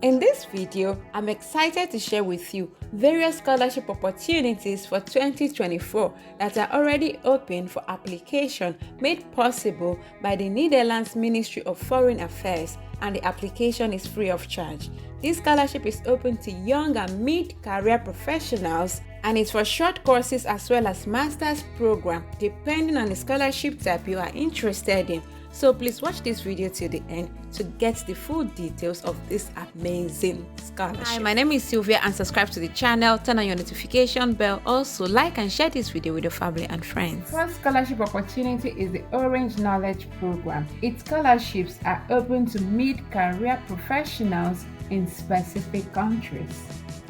In this video, I'm excited to share with you various scholarship opportunities for 2024 that are already open for application, made possible by the Netherlands Ministry of Foreign Affairs, and the application is free of charge. This scholarship is open to young and mid-career professionals, and it's for short courses as well as master's program depending on the scholarship type you are interested in. So please watch this video till the end to get the full details of this amazing scholarship. Hi, my name is Sylvia, and subscribe to the channel, turn on your notification bell. Also like and share this video with your family and friends. First scholarship opportunity is the Orange Knowledge Program. Its scholarships are open to mid-career professionals in specific countries.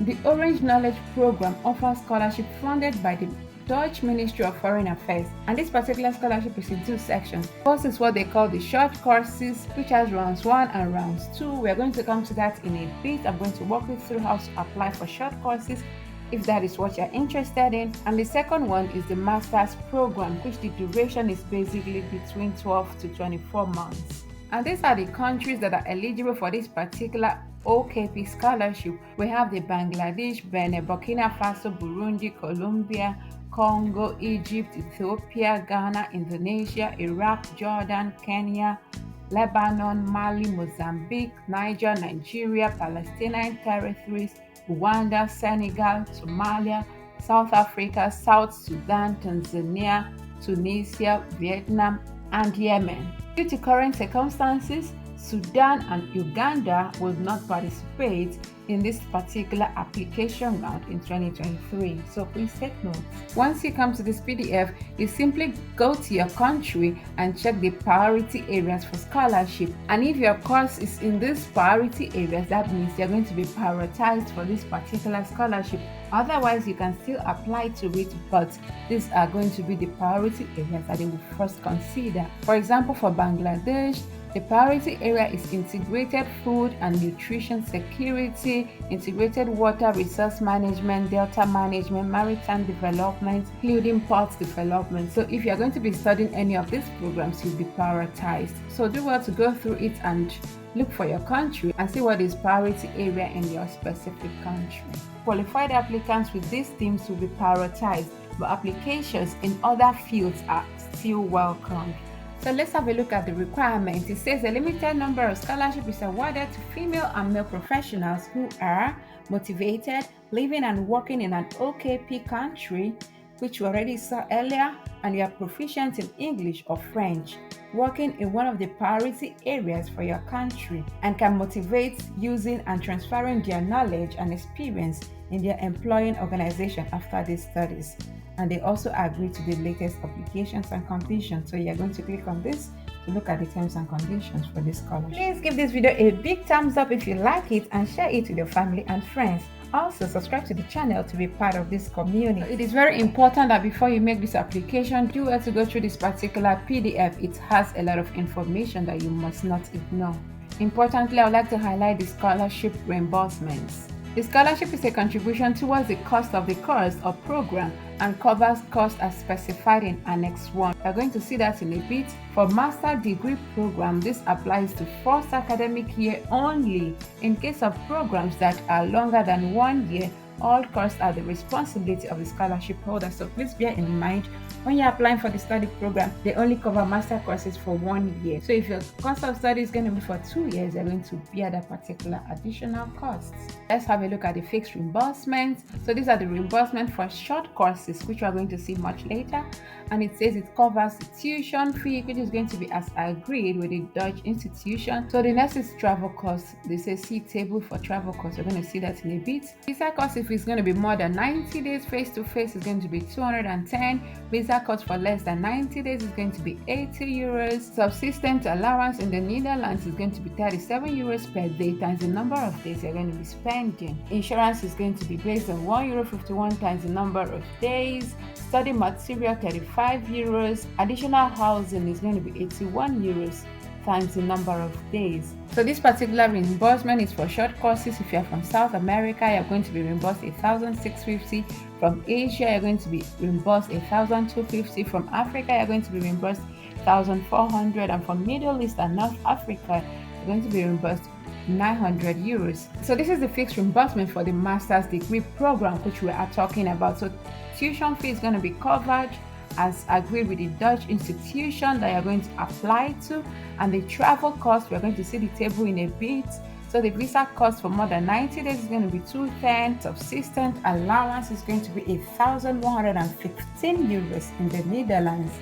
The Orange Knowledge Program offers scholarship funded by the Dutch Ministry of Foreign Affairs, and this particular scholarship is in two sections. First is what they call the short courses, which has rounds 1 and rounds 2. We're going to come to that in a bit. I'm going to walk you through how to apply for short courses if that is what you're interested in. And the second one is the master's program, which the duration is basically between 12 to 24 months. And these are the countries that are eligible for this particular OKP scholarship. We have the Bangladesh, Benin, Burkina Faso, Burundi, Colombia, Congo, Egypt, Ethiopia, Ghana, Indonesia, Iraq, Jordan, Kenya, Lebanon, Mali, Mozambique, Niger, Nigeria, Palestinian territories, Rwanda, Senegal, Somalia, South Africa, South Sudan, Tanzania, Tunisia, Vietnam, and Yemen. Due to current circumstances, Sudan and Uganda will not participate in this particular application round in 2023, so please take notes. Once you come to this PDF, you simply go to your country and check the priority areas for scholarship, and if your course is in these priority areas, that means you're going to be prioritized for this particular scholarship. Otherwise, you can still apply to it, but these are going to be the priority areas that they will first consider. For example, for Bangladesh, the priority area is integrated food and nutrition security, integrated water resource management, delta management, maritime development, including ports development. So if you're going to be studying any of these programs, you'll be prioritized. So do well to go through it and look for your country and see what is priority area in your specific country. Qualified applicants with these themes will be prioritized, but applications in other fields are still welcomed. So let's have a look at the requirements. It says a limited number of scholarships is awarded to female and male professionals who are motivated, living and working in an OKP country, which we already saw earlier, and you are proficient in English or French, working in one of the priority areas for your country, and can motivate using and transferring their knowledge and experience in their employing organization after these studies. And they also agree to the latest obligations and conditions. So you're going to click on this to look at the terms and conditions for this scholarship. Please give this video a big thumbs up if you like it, and share it with your family and friends. Also, subscribe to the channel to be part of this community. It is very important that before you make this application, do well to go through this particular PDF. It has a lot of information that you must not ignore. Importantly, I would like to highlight the scholarship reimbursements. The scholarship is a contribution towards the cost of the course or program and covers costs as specified in Annex 1. We are going to see that in a bit. For master degree program, this applies to first academic year only. In case of programs that are longer than 1 year, all costs are the responsibility of the scholarship holder. So please bear in mind, when you're applying for the study program, they only cover master courses for 1 year. So if your course of study is going to be for 2 years, you're going to bear that particular additional costs. Let's have a look at the fixed reimbursements. So these are the reimbursement for short courses, which we are going to see much later. And it says it covers the tuition fee, which is going to be as agreed with the Dutch institution. So the next is travel costs. They say see table for travel costs. We're going to see that in a bit. Visa cost, if it's going to be more than 90 days face-to-face, is going to be 210. Visa cost for less than 90 days is going to be 80 euros. Subsistence allowance in the Netherlands is going to be 37 euros per day times the number of days you're going to be spending. Insurance is going to be based on €1.51 times the number of days. Study material 35 euros. Additional housing is going to be 81 euros times the number of days. So this particular reimbursement is for short courses. If you're from South America, you're going to be reimbursed 1,650. From Asia, you're going to be reimbursed 1,250. From Africa, you're going to be reimbursed 1,400. And from Middle East and North Africa, you're going to be reimbursed 900 euros. So this is the fixed reimbursement for the master's degree program which we are talking about. So tuition fee is going to be covered as agreed with the Dutch institution that you're going to apply to, and the travel cost, we're going to see the table in a bit. So the visa cost for more than 90 days is going to be 210. Subsistence allowance is going to be 1,115 euros in the Netherlands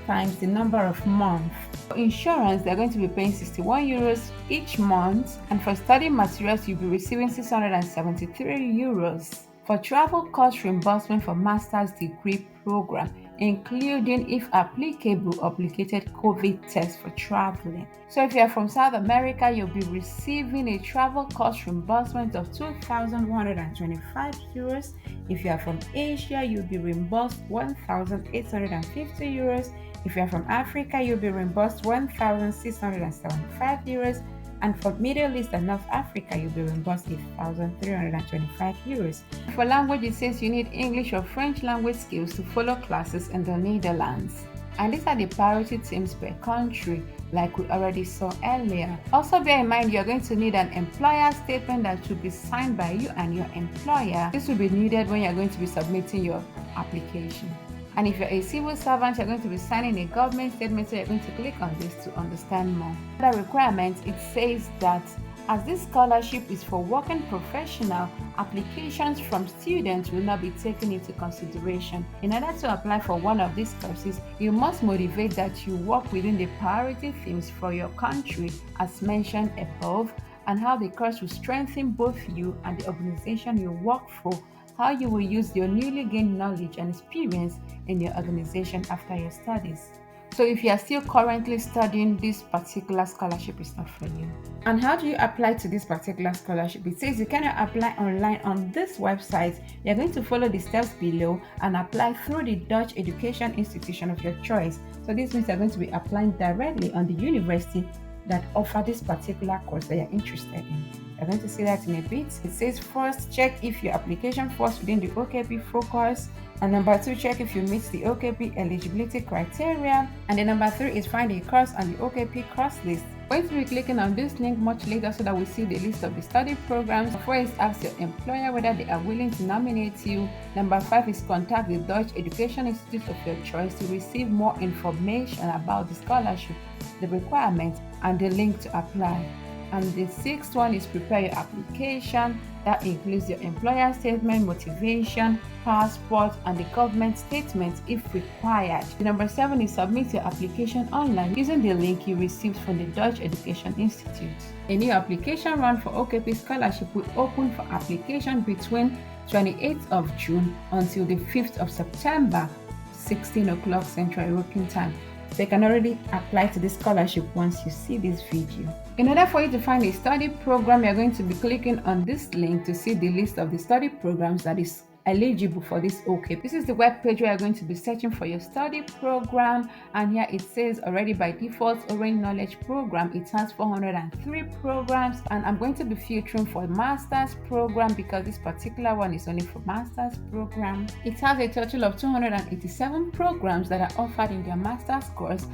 times the number of months. For insurance, they're going to be paying 61 euros each month, and for study materials, you'll be receiving 673 euros. For travel cost reimbursement for master's degree program, including, if applicable, obligated COVID test for traveling. So if you are from South America, you'll be receiving a travel cost reimbursement of 2,125 euros. If you are from Asia, you'll be reimbursed 1,850 euros. If you are from Africa, you'll be reimbursed 1,675 euros. And for Middle East and North Africa, you'll be reimbursed 1,325 euros. For language, it says you need English or French language skills to follow classes in the Netherlands. And these are the priority teams per country, like we already saw earlier. Also bear in mind, you're going to need an employer statement that should be signed by you and your employer. This will be needed when you're going to be submitting your application. And if you're a civil servant, you're going to be signing a government statement, so you're going to click on this to understand more. The requirements, it says that as this scholarship is for working professional, applications from students will not be taken into consideration. In order to apply for one of these courses, you must motivate that you work within the priority themes for your country as mentioned above, and how the course will strengthen both you and the organization you work for, how you will use your newly gained knowledge and experience in your organization after your studies. So if you are still currently studying, this particular scholarship is not for you. And how do you apply to this particular scholarship? It says you cannot apply online on this website. You're going to follow the steps below and apply through the Dutch education institution of your choice. So this means you're going to be applying directly on the university that offer this particular course that you're interested in. You're going to see that in a bit. It says first, check if your application falls within the OKP focus. And number 2, check if you meet the OKP eligibility criteria. And then number 3 is find a course on the OKP course list. We're going to be clicking on this link much later so that we see the list of the study programs. 4 is ask your employer whether they are willing to nominate you. Number 5 is contact the Dutch Education Institute of your choice to receive more information about the scholarship, the requirements, and the link to apply. And the 6th one is prepare your application. That includes your employer statement, motivation, passport, and the government statement if required. The number 7 is submit your application online using the link you received from the Dutch Education Institute. A new application run for OKP scholarship will open for application between 28th of June until the 5th of September, 16 o'clock Central European Time. So you can already apply to this scholarship once you see this video. In order for you to find a study program, you're going to be clicking on this link to see the list of the study programs that is eligible for this OKP. This is the web page where you're going to be searching for your study program, and here it says already by default Orange Knowledge Program. It has 403 programs, and I'm going to be filtering for a master's program because this particular one is only for master's program. It has a total of 287 programs that are offered in their master's course.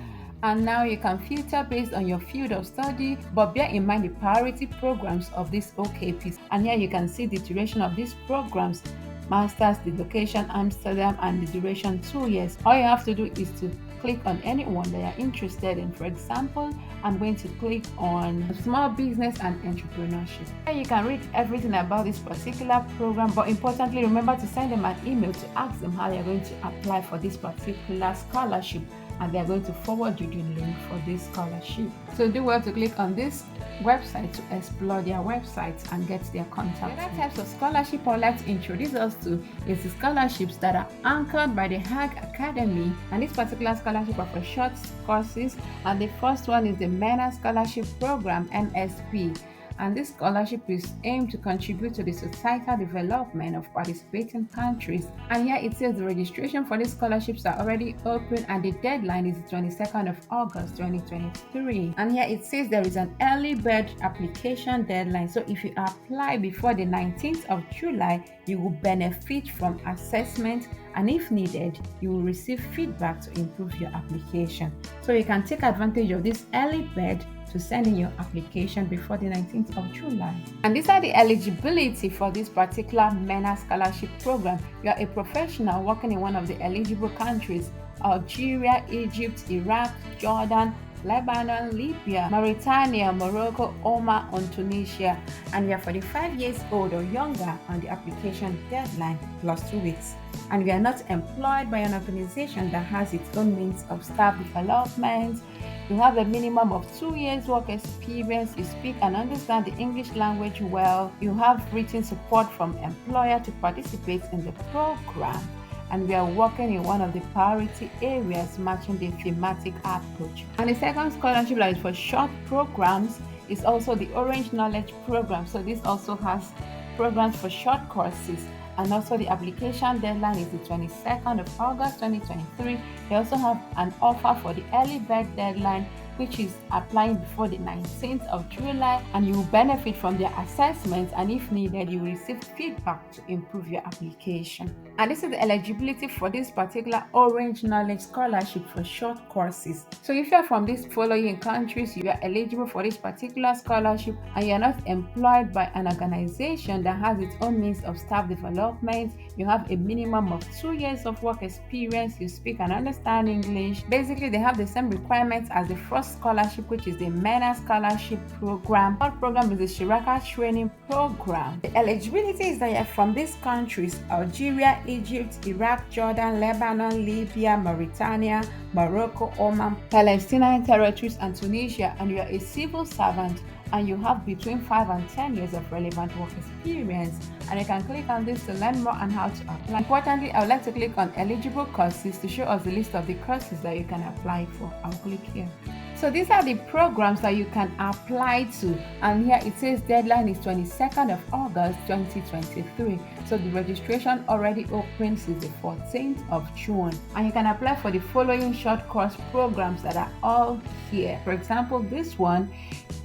And now you can filter based on your field of study, but bear in mind the priority programs of these OKPs. And here you can see the duration of these programs. Masters, the location Amsterdam, and the duration 2 years. All you have to do is to click on any one that you're interested in. For example, I'm going to click on small business and entrepreneurship. Here you can read everything about this particular program, but importantly, remember to send them an email to ask them how you're going to apply for this particular scholarship, and they're going to forward you the link for this scholarship. So do well to click on this website to explore their websites and get their contact. The other types of scholarship I would like to introduce us to is the scholarships that are anchored by the Hague Academy, and this particular scholarship are for short courses. And the first one is the Mena Scholarship Program, MSP. And this scholarship is aimed to contribute to the societal development of participating countries. And here it says the registration for these scholarships are already open, and the deadline is the 22nd of August 2023. And here it says there is an early bird application deadline. So if you apply before the 19th of July, you will benefit from assessment, and if needed, you will receive feedback to improve your application. So you can take advantage of this early bird to send in your application before the 19th of July. And these are the eligibility for this particular MENA scholarship program. You are a professional working in one of the eligible countries: Algeria, Egypt, Iraq, Jordan, Lebanon, Libya, Mauritania, Morocco, Oman, and Tunisia, and we are 45 years old or younger on the application deadline plus 2 weeks. And we are not employed by an organization that has its own means of staff development. You have a minimum of 2 years work experience. You speak and understand the English language well. You have written support from employer to participate in the program. And we are working in one of the priority areas matching the thematic approach. And the second scholarship that is for short programs is also the Orange Knowledge Program. So this also has programs for short courses. And also the application deadline is the 22nd of August 2023. They also have an offer for the early bird deadline, which is applying before the 19th of July, and you will benefit from their assessments, and if needed, you will receive feedback to improve your application. And this is the eligibility for this particular Orange Knowledge Scholarship for short courses. So if you are from these following countries, you are eligible for this particular scholarship, and you are not employed by an organization that has its own means of staff development. You have a minimum of 2 years of work experience. You speak and understand English. Basically, they have the same requirements as the first scholarship, which is the MENA scholarship program. Our program is the SHIRAKA training program. The eligibility is that you're from these countries: Algeria, Egypt, Iraq, Jordan, Lebanon, Libya, Mauritania, Morocco, Oman, Palestinian territories, and Tunisia, and you are a civil servant, and you have between 5 and 10 years of relevant work experience. And you can click on this to learn more on how to apply. Importantly, I would like to click on eligible courses to show us the list of the courses that you can apply for. I'll click here. So these are the programs that you can apply to, and here it says deadline is 22nd of August 2023. So the registration already opened since the 14th of June, and you can apply for the following short course programs that are all here. For example, this one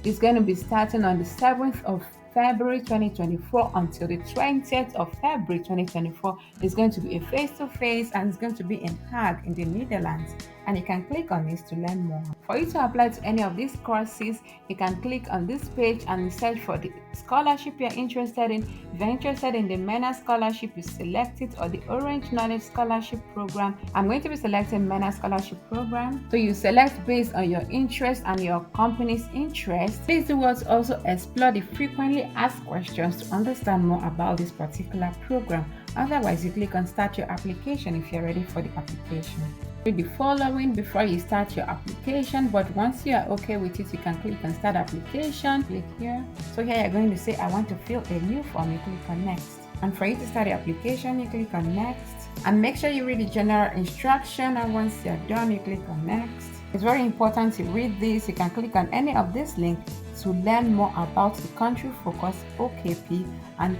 is going to be starting on the 7th of February 2024 until the 20th of February 2024. It's going to be a face-to-face, and it's going to be in Hague in the Netherlands. And you can click on this to learn more. For you to apply to any of these courses, you can click on this page and search for the scholarship you're interested in. If you're interested in the MENA scholarship, you select it, or the Orange Knowledge Scholarship Program. I'm going to be selecting MENA Scholarship Program. So you select based on your interest and your company's interest. Please do also explore the frequently asked questions to understand more about this particular program. Otherwise, you click on Start Your Application if you're ready for the application. Read the following before you start your application, but once you are okay with it, you can click on Start Application. Click here. So here you're going to say, I want to fill a new form. You click on Next. And for you to start the application, you click on Next. And make sure you read the general instruction, and once you're done, you click on Next. It's very important to read this. You can click on any of this link to learn more about the country focus, OKP, and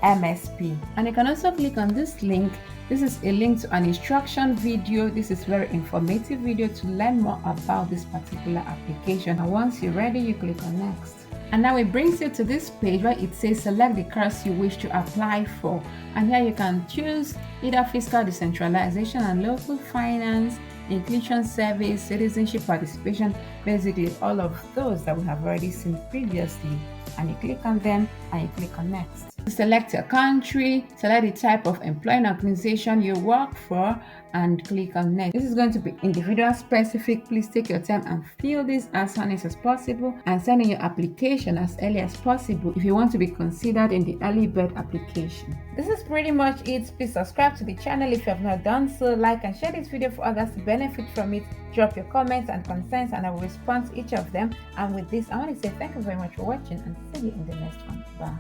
MSP. And you can also click on this link. This is a link to an instruction video. This is very informative video to learn more about this particular application. And once you're ready, you click on Next. And now it brings you to this page where it says select the course you wish to apply for. And here you can choose either fiscal decentralization and local finance, inclusion service, citizenship participation, basically all of those that we have already seen previously. And you click on them and you click on Next. Select your country, select the type of employing organization you work for, and click on Next. This is going to be individual specific. Please take your time and fill this as honest as possible, and send in your application as early as possible if you want to be considered in the early bird application. This is pretty much it. Please subscribe to the channel if you have not done so. Like and share this video for others to benefit from it. Drop your comments and concerns, and I will respond to each of them. And with this, I want to say thank you very much for watching, and see you in the next one. Bye.